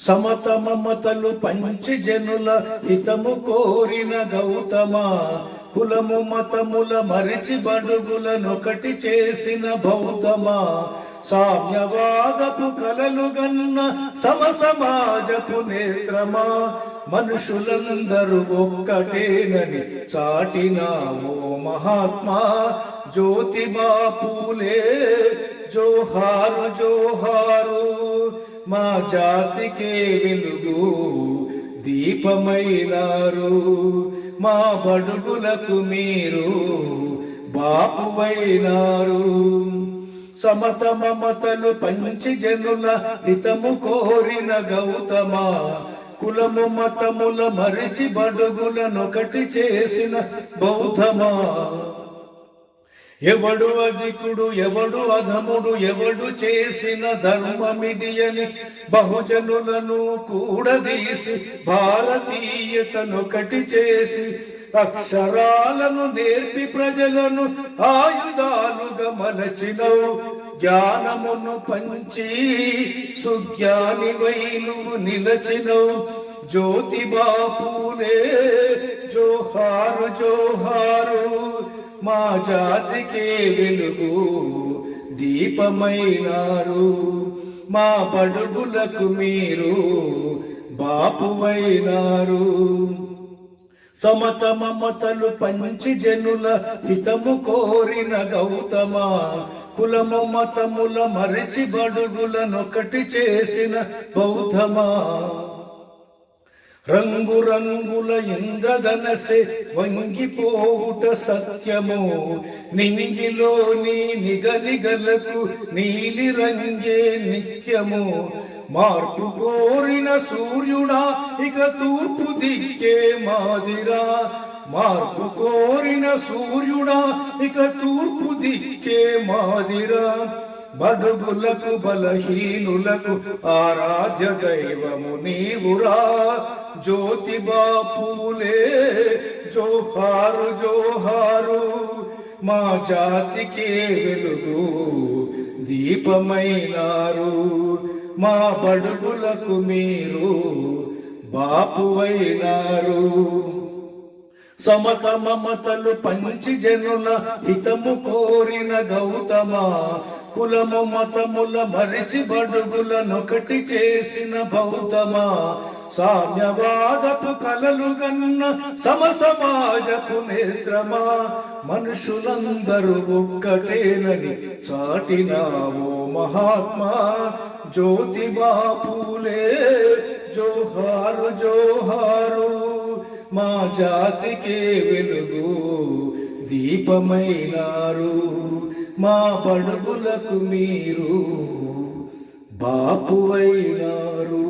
సమత మమతలు పంచి జనుల హితము కోరిన గౌతమ, కులము మతముల మరిచి బడుగులనొకటి చేసిన భౌతమా, సామ్యవాదపు కలలు గన్న సమసమాజపు నేత్రమా, మనుషులందరూ ఒక్కటేనని చాటినావో మహాత్మా, జ్యోతిబా పూలే జోహారు జోహారు, మా జాతికే వెలుగు దీపమైనారు, మా బడుగులకు మీరు బాపువైనారు. సమత మమతలు పంచి జనుల హితము కోరిన గౌతమ, కులము మతముల మరిచి బడుగులనొకటి చేసిన బౌద్ధమా, ఎవడు అధికుడు ఎవడు అధముడు ఎవడు చేసిన ధర్మమిది అని బహుజనులను కూడదీసి భారతీయతనొకటి చేసి అక్షరాలను నేర్పి ప్రజలను ఆయుధాలుగా మలచినవు, జ్ఞానమును పంచి సుజ్ఞానివై నువ్వు నిలచినవు. జ్యోతిబా పూలే జోహారు జోహారు, మా జాతికే వెలుగు దీపమైనారు, మా బడుగులకు మీరు బాపువైనారు. సమత మమతలు పంచి జనుల హితము కోరిన గౌతమ, కులము మతముల మరిచి బడుగులనొకటి చేసిన బౌద్ధమా, రంగు రంగుల ఇంద్రధనసే వంగిపోవుట సత్యము, నింగిలోని నిగనిగలకు నీలి రంగే నిత్యము, మార్పు కోరిన సూర్యుడా ఇక తూర్పు దిక్కే మాదిరా, మార్పు కోరిన సూర్యుడా ఇక తూర్పు దిక్కే మాదిరా, బడుగులకు బలహీనులకు ఆరాధ్య దైవము నీవురా. జ్యోతిబా పూలే జోహారు జోహారు, మా జాతికే వెలుగు దీపమైనారు, మా బడుగులకు మీరు బాపువైనారు. సమత మమతలు పంచి జనుల హితము కోరిన గౌతమ, కులము మతముల మరిచి బడుగులనొకటి చేసిన బౌద్ధమా, సామ్యవాదపు కలలు గన్న సమసమాజపు నేత్రమా, మనుషులందరూ ఒక్కటేనని చాటినావో మహాత్మా, జ్యోతిబా పూలే జోహారు జోహారు, మా జాతికే వెలుగు దీపమైనారు, మా బడుగులకు మీరు బాపువైనారు.